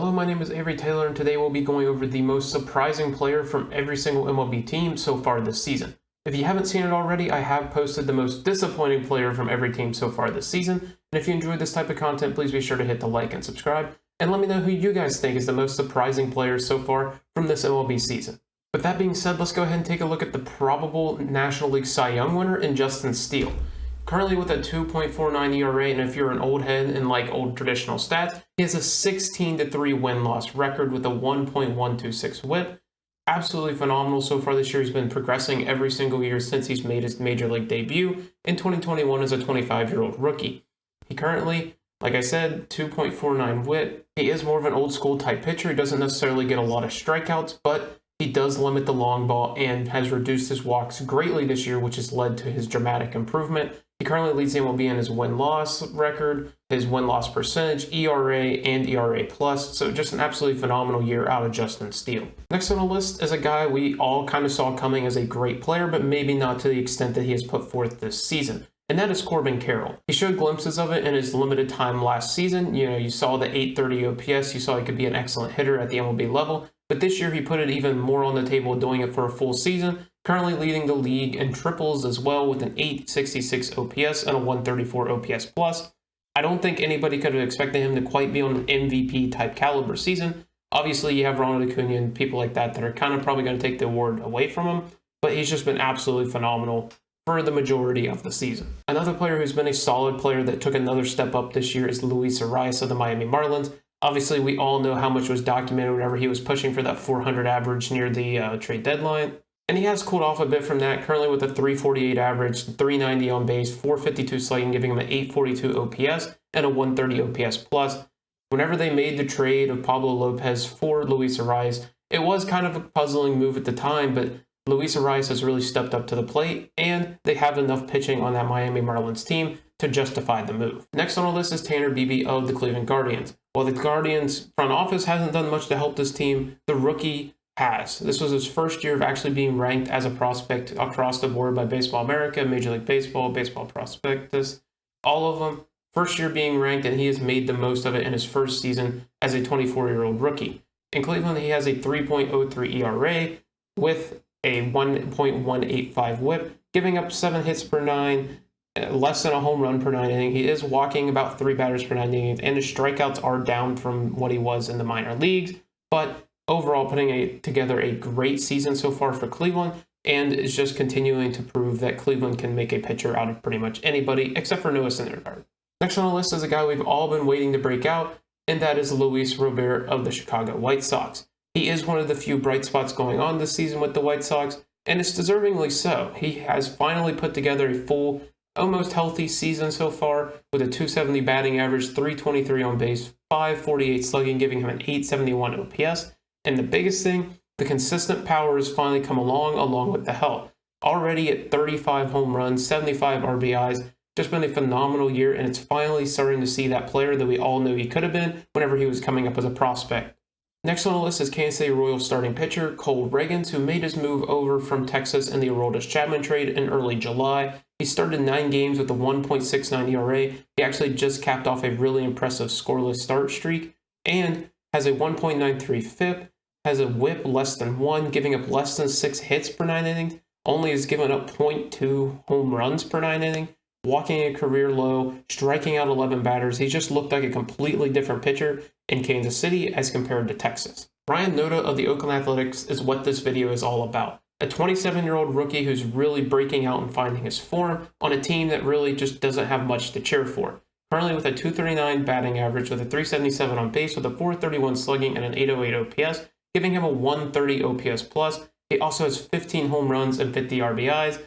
Hello, my name is Avery Taylor, and today we'll be going over the most surprising player from every single MLB team so far this season. If you haven't seen it already, I have posted the most disappointing player from every team so far this season, and if you enjoyed this type of content, please be sure to hit the like and subscribe, and let me know who you guys think is the most surprising player so far from this MLB season. With that being said, let's go ahead and take a look at the probable National League Cy Young winner in Justin Steele. Currently with a 2.49 ERA, and if you're an old head and like old traditional stats, he has a 16-3 win-loss record with a 1.126 whip. Absolutely phenomenal so far this year. He's been progressing every single year since he's made his major league debut in 2021 as a 25-year-old rookie. He currently, like I said, 2.49 whip. He is more of an old school type pitcher. He doesn't necessarily get a lot of strikeouts, but he does limit the long ball and has reduced his walks greatly this year, which has led to his dramatic improvement. He currently leads the MLB in his win-loss record, his win-loss percentage, ERA, and ERA+, so just an absolutely phenomenal year out of Justin Steele. Next on the list is a guy we all kind of saw coming as a great player, but maybe not to the extent that he has put forth this season, and that is Corbin Carroll. He showed glimpses of it in his limited time last season. You saw the 830 OPS, you saw he could be an excellent hitter at the MLB level, but this year he put it even more on the table doing it for a full season, currently leading the league in triples as well with an 866 OPS and a 134 OPS plus. I don't think anybody could have expected him to quite be on an MVP type caliber season. Obviously you have Ronald Acuna and people like that are kind of probably going to take the award away from him, but he's just been absolutely phenomenal for the majority of the season. Another player who's been a solid player that took another step up this year is Luis Arias of the Miami Marlins. Obviously, we all know how much was documented whenever he was pushing for that 400 average near the trade deadline. And he has cooled off a bit from that, currently with a 348 average, 390 on base, 452 slugging, giving him an 842 OPS and a 130 OPS plus. Whenever they made the trade of Pablo Lopez for Luis Arias, it was kind of a puzzling move at the time, but Luis Arias has really stepped up to the plate, and they have enough pitching on that Miami Marlins team to justify the move. Next on the list is Tanner Beebe of the Cleveland Guardians. While the Guardians front office hasn't done much to help this team, the rookie has. This was his first year of actually being ranked as a prospect across the board by Baseball America, Major League Baseball, Baseball Prospectus, all of them. First year being ranked, and he has made the most of it in his first season as a 24-year-old rookie. In Cleveland, he has a 3.03 ERA with a 1.185 whip, giving up 7 hits per 9, less than a home run per 9 inning. He is walking about 3 batters per 9 innings, and his strikeouts are down from what he was in the minor leagues, but overall putting together a great season so far for Cleveland, and is just continuing to prove that Cleveland can make a pitcher out of pretty much anybody except for Noah Syndergaard. Next on the list is a guy we've all been waiting to break out, and that is Luis Robert of the Chicago White Sox. He is one of the few bright spots going on this season with the White Sox, and it's deservingly so. He has finally put together a full, almost healthy season so far with a 270 batting average, 323 on base, 548 slugging, giving him an 871 OPS. And the biggest thing, the consistent power has finally come along with the health. Already at 35 home runs, 75 RBIs, just been a phenomenal year, and it's finally starting to see that player that we all knew he could have been whenever he was coming up as a prospect. Next on the list is Kansas City Royals starting pitcher Cole Ragans, who made his move over from Texas in the Aroldis Chapman trade in early July. He started 9 games with a 1.69 ERA. He actually just capped off a really impressive scoreless start streak and has a 1.93 FIP, has a whip less than 1, giving up less than 6 hits per 9 innings, only has given up 0.2 home runs per 9 inning, walking a career low, striking out 11 batters. He just looked like a completely different pitcher in Kansas City as compared to Texas. Ryan Noda of the Oakland Athletics is what this video is all about. A 27-year-old rookie who's really breaking out and finding his form on a team that really just doesn't have much to cheer for. Currently with a 239 batting average with a 377 on base with a 431 slugging and an 808 OPS, giving him a 130 OPS plus. He also has 15 home runs and 50 RBIs.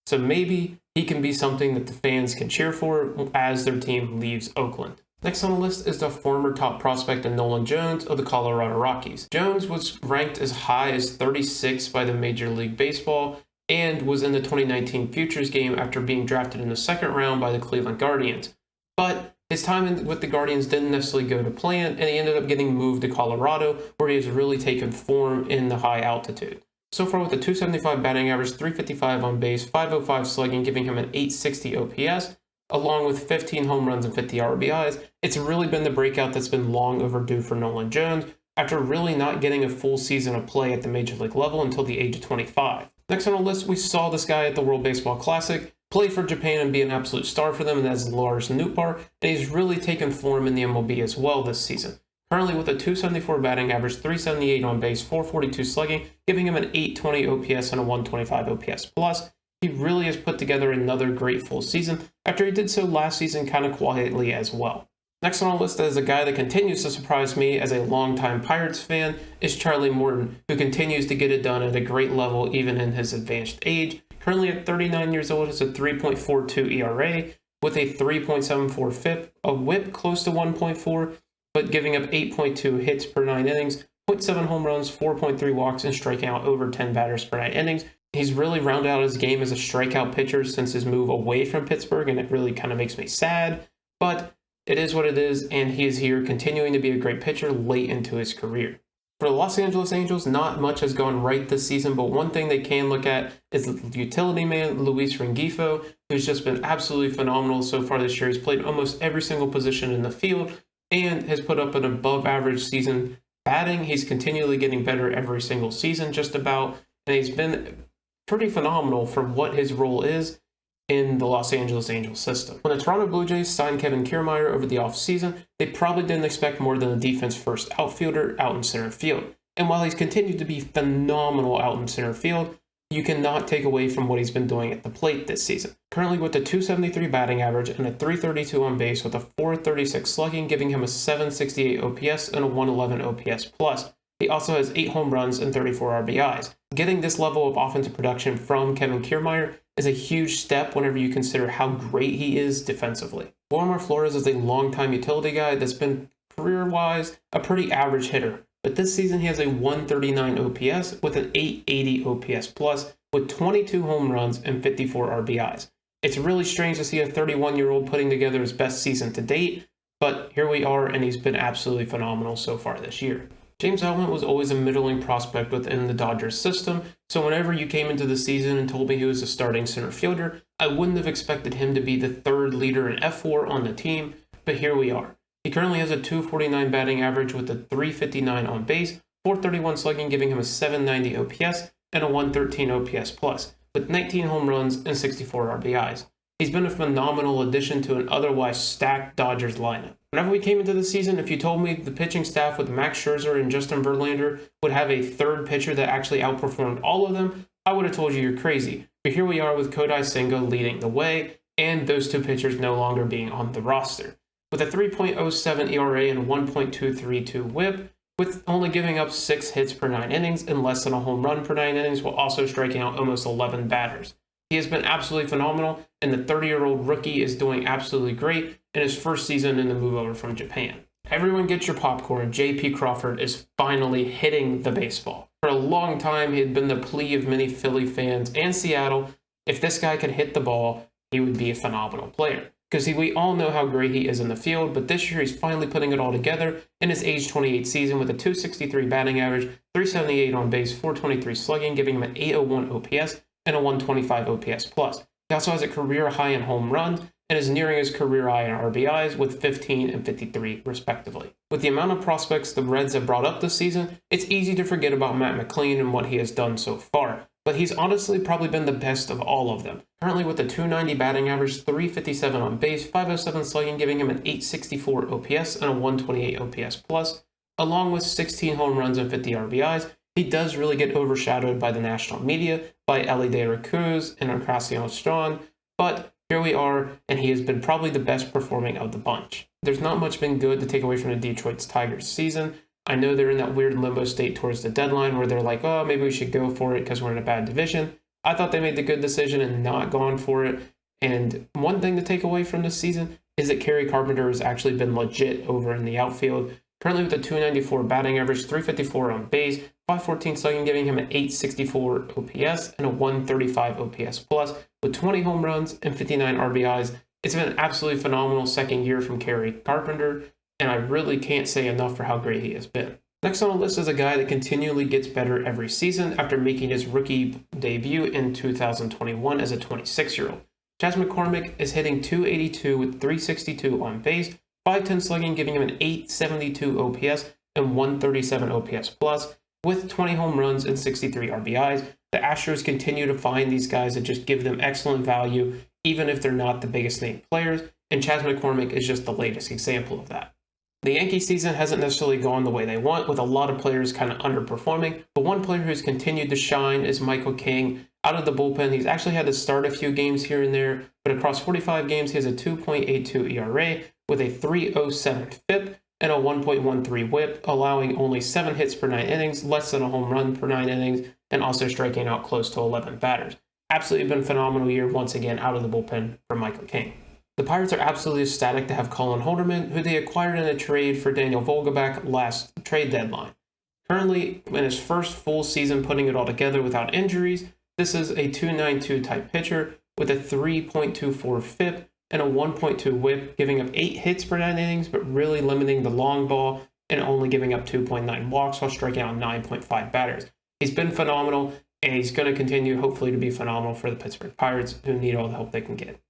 So maybe he can be something that the fans can cheer for as their team leaves Oakland. Next on the list is the former top prospect in Nolan Jones of the Colorado Rockies. Jones was ranked as high as 36 by the Major League Baseball and was in the 2019 Futures game after being drafted in the second round by the Cleveland Guardians. But his time with the Guardians didn't necessarily go to plan, and he ended up getting moved to Colorado, where he has really taken form in the high altitude. So far with a 275 batting average, 355 on base, 505 slugging, giving him an 860 OPS, along with 15 home runs and 50 RBIs. It's really been the breakout that's been long overdue for Nolan Jones after really not getting a full season of play at the major league level until the age of 25. Next on the list, we saw this guy at the World Baseball Classic play for Japan and be an absolute star for them, and that's Lars Nootbaar, and he's really taken form in the MLB as well this season. Currently with a 274 batting average, 378 on base, 442 slugging, giving him an 820 OPS and a 125 OPS plus. He really has put together another great full season after he did so last season kind of quietly as well. Next on our list is a guy that continues to surprise me as a longtime Pirates fan is Charlie Morton, who continues to get it done at a great level even in his advanced age. Currently at 39 years old, has a 3.42 ERA with a 3.74 FIP, a WHIP close to 1.4, but giving up 8.2 hits per 9 innings, 0.7 home runs, 4.3 walks, and striking out over 10 batters per 9 innings. He's really rounded out his game as a strikeout pitcher since his move away from Pittsburgh, and it really kind of makes me sad, but it is what it is, and he is here continuing to be a great pitcher late into his career. For the Los Angeles Angels, not much has gone right this season, but one thing they can look at is the utility man, Luis Rengifo, who's just been absolutely phenomenal so far this year. He's played almost every single position in the field and has put up an above-average season batting. He's continually getting better every single season, just about, and he's been pretty phenomenal for what his role is in the Los Angeles Angels system. When the Toronto Blue Jays signed Kevin Kiermaier over the offseason, they probably didn't expect more than a defense-first outfielder out in center field. And while he's continued to be phenomenal out in center field, you cannot take away from what he's been doing at the plate this season. Currently with a 273 batting average and a 332 on base with a 436 slugging, giving him a 768 OPS and a 111 OPS plus. He also has 8 home runs and 34 RBIs. Getting this level of offensive production from Kevin Kiermaier is a huge step whenever you consider how great he is defensively. Wilmer Flores is a longtime utility guy that's been career-wise a pretty average hitter, but this season he has a 139 OPS with an 880 OPS plus with 22 home runs and 54 RBIs. It's really strange to see a 31-year-old putting together his best season to date, but here we are, and he's been absolutely phenomenal so far this year. James Outman was always a middling prospect within the Dodgers system, so whenever you came into the season and told me he was a starting center fielder, I wouldn't have expected him to be the third leader in F4 on the team, but here we are. He currently has a 249 batting average with a 359 on base, 431 slugging, giving him a 790 OPS and a 113 OPS plus, with 19 home runs and 64 RBIs. He's been a phenomenal addition to an otherwise stacked Dodgers lineup. Whenever we came into the season, if you told me the pitching staff with Max Scherzer and Justin Verlander would have a third pitcher that actually outperformed all of them, I would have told you you're crazy. But here we are with Kodai Senga leading the way, and those two pitchers no longer being on the roster. With a 3.07 ERA and 1.232 WHIP, with only giving up 6 hits per 9 innings and less than a home run per 9 innings, while also striking out almost 11 batters. He has been absolutely phenomenal, and the 30-year-old rookie is doing absolutely great in his first season in the move over from Japan. Everyone get your popcorn. J.P. Crawford is finally hitting the baseball. For a long time, he had been the plea of many Philly fans and Seattle. If this guy could hit the ball, he would be a phenomenal player. Because we all know how great he is in the field, but this year he's finally putting it all together in his age 28 season with a 263 batting average, 378 on base, 423 slugging, giving him an 801 OPS and a 125 OPS plus. He also has a career high in home runs and is nearing his career high in RBIs with 15 and 53 respectively. With the amount of prospects the Reds have brought up this season, it's easy to forget about Matt McLean and what he has done so far, but he's honestly probably been the best of all of them. Currently with a 290 batting average, 357 on base, 507 slugging, giving him an 864 OPS and a 128 OPS plus, along with 16 home runs and 50 RBIs. He does really get overshadowed by the national media, by Elly De La Cruz and Encarnacion Strand, but here we are, and he has been probably the best performing of the bunch. There's not much been good to take away from the Detroit Tigers season. I know they're in that weird limbo state towards the deadline where they're like, oh, maybe we should go for it because we're in a bad division. I thought they made the good decision and not gone for it. And one thing to take away from this season is that Kerry Carpenter has actually been legit over in the outfield. Currently with a 294 batting average, 354 on base, 514 slugging, giving him an 864 OPS and a 135 OPS plus with 20 home runs and 59 RBIs. It's been an absolutely phenomenal second year from Kerry Carpenter, and I really can't say enough for how great he has been. Next on the list is a guy that continually gets better every season after making his rookie debut in 2021 as a 26-year-old. Chas McCormick is hitting .282 with .362 on base, .510 slugging, giving him an .872 OPS and .137 OPS plus, with 20 home runs and 63 RBIs. The Astros continue to find these guys that just give them excellent value, even if they're not the biggest name players, and Chas McCormick is just the latest example of that. The Yankee season hasn't necessarily gone the way they want, with a lot of players kind of underperforming, but one player who's continued to shine is Michael King. Out of the bullpen, he's actually had to start a few games here and there, but across 45 games, he has a 2.82 ERA with a 3.07 FIP and a 1.13 WHIP, allowing only 7 hits per 9 innings, less than a home run per 9 innings, and also striking out close to 11 batters. Absolutely been a phenomenal year once again out of the bullpen for Michael King. The Pirates are absolutely ecstatic to have Colin Holderman, who they acquired in a trade for Daniel Vogelbach last trade deadline. Currently, in his first full season putting it all together without injuries, this is a 2.92 type pitcher with a 3.24 FIP and a 1.2 WHIP, giving up 8 hits per 9 innings, but really limiting the long ball and only giving up 2.9 walks while striking out 9.5 batters. He's been phenomenal, and he's going to continue hopefully to be phenomenal for the Pittsburgh Pirates, who need all the help they can get.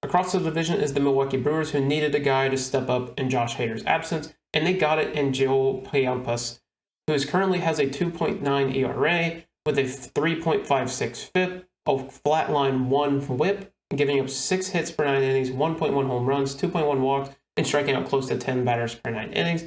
Across the division is the Milwaukee Brewers, who needed a guy to step up in Josh Hader's absence, and they got it in Joel Payampas, who currently has a 2.9 ERA with a 3.56 FIP, a flatline 1 WHIP, giving up 6 hits per 9 innings, 1.1 home runs, 2.1 walks, and striking out close to 10 batters per 9 innings.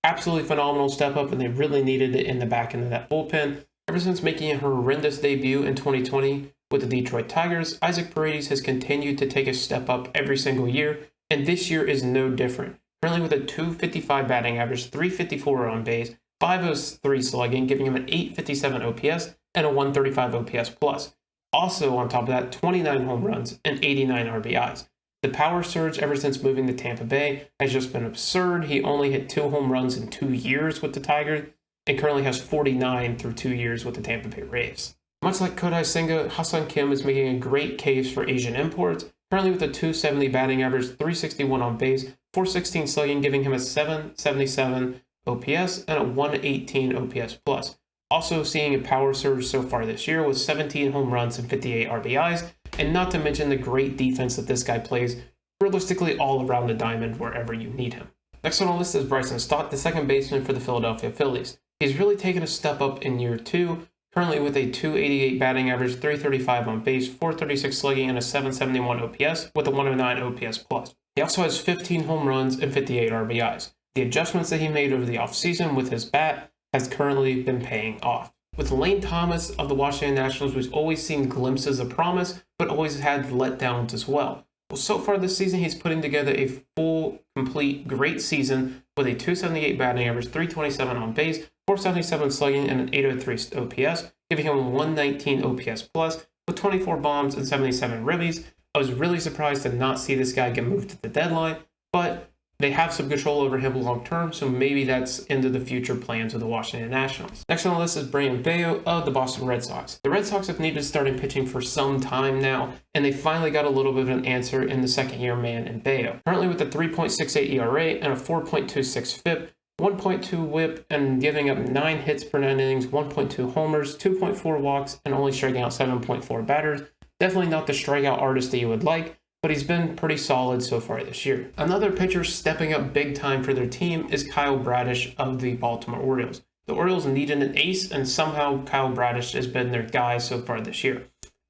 Absolutely phenomenal step up, and they really needed it in the back end of that bullpen. Ever since making a horrendous debut in 2020 with the Detroit Tigers, Isaac Paredes has continued to take a step up every single year, and this year is no different. Currently with a .255 batting average, .354 on base, .503 slugging, giving him an .857 OPS and a .135 OPS plus. Also on top of that, 29 home runs and 89 RBIs. The power surge ever since moving to Tampa Bay has just been absurd. He only hit 2 home runs in 2 years with the Tigers and currently has 49 through 2 years with the Tampa Bay Rays. Much like Kodai Senga, Ha-Seong Kim is making a great case for Asian imports, currently with a .270 batting average, .361 on base, .416 slugging, giving him a .777 OPS and a .118 OPS plus. Also seeing a power surge so far this year with 17 home runs and 58 RBIs, and not to mention the great defense that this guy plays realistically all around the diamond wherever you need him. Next on the list is Bryson Stott, the second baseman for the Philadelphia Phillies. He's really taken a step up in year 2, currently with a .288 batting average, .335 on base, .436 slugging, and a .771 OPS with a .109 OPS plus. He also has 15 home runs and 58 RBIs. The adjustments that he made over the offseason with his bat has currently been paying off. With Lane Thomas of the Washington Nationals, we've always seen glimpses of promise, but always had letdowns as well. Well, so far this season, he's putting together a full, complete, great season with a .278 batting average, .327 on base, .477 slugging, and an .803 OPS, giving him a .119 OPS plus with 24 bombs and 77 ribbies. I was really surprised to not see this guy get moved to the deadline, but they have some control over him long term, so maybe that's into the future plans of the Washington Nationals. Next on the list is Brayan Bello of the Boston Red Sox. The Red Sox have needed starting pitching for some time now, and they finally got a little bit of an answer in the second-year man in Bello. Currently with a 3.68 ERA and a 4.26 FIP, 1.2 WHIP, and giving up 9 hits per 9 innings, 1.2 homers, 2.4 walks, and only striking out 7.4 batters. Definitely not the strikeout artist that you would like, but he's been pretty solid so far this year. Another pitcher stepping up big time for their team is Kyle Bradish of the Baltimore Orioles. The Orioles needed an ace, and somehow Kyle Bradish has been their guy so far this year.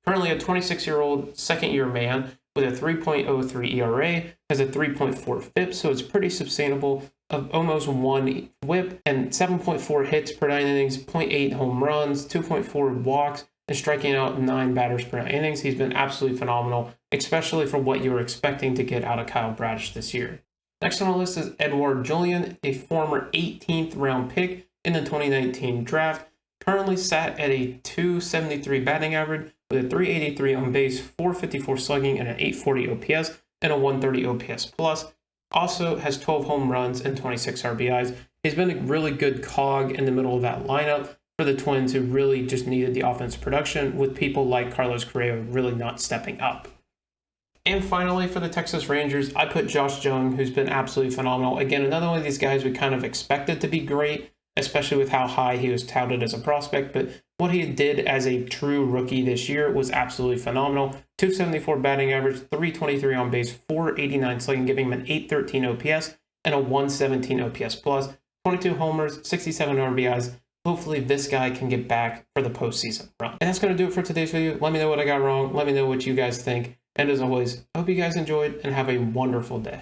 Currently a 26-year-old second-year man with a 3.03 ERA, has a 3.4 FIP, so it's pretty sustainable, of almost 1 WHIP, and 7.4 hits per 9 innings, 0.8 home runs, 2.4 walks, and striking out 9 batters per 9 innings. He's been absolutely phenomenal, especially for what you were expecting to get out of Kyle Bradish this year. Next on the list is Edouard Julien, a former 18th round pick in the 2019 draft, currently sat at a .273 batting average with a .383 on base, .454 slugging, and an .840 OPS and a .130 OPS plus. Also has 12 home runs and 26 RBIs. He's been a really good cog in the middle of that lineup for the Twins, who really just needed the offense production, with people like Carlos Correa really not stepping up. And finally, for the Texas Rangers, I put Josh Jung, who's been absolutely phenomenal. Again, another one of these guys we kind of expected to be great, especially with how high he was touted as a prospect. But what he did as a true rookie this year was absolutely phenomenal. 274 batting average, 323 on base, 489 slugging, giving him an 813 OPS and a 117 OPS plus, 22 homers, 67 RBIs. Hopefully this guy can get back for the postseason run. And that's going to do it for today's video. Let me know what I got wrong. Let me know what you guys think. And as always, I hope you guys enjoyed and have a wonderful day.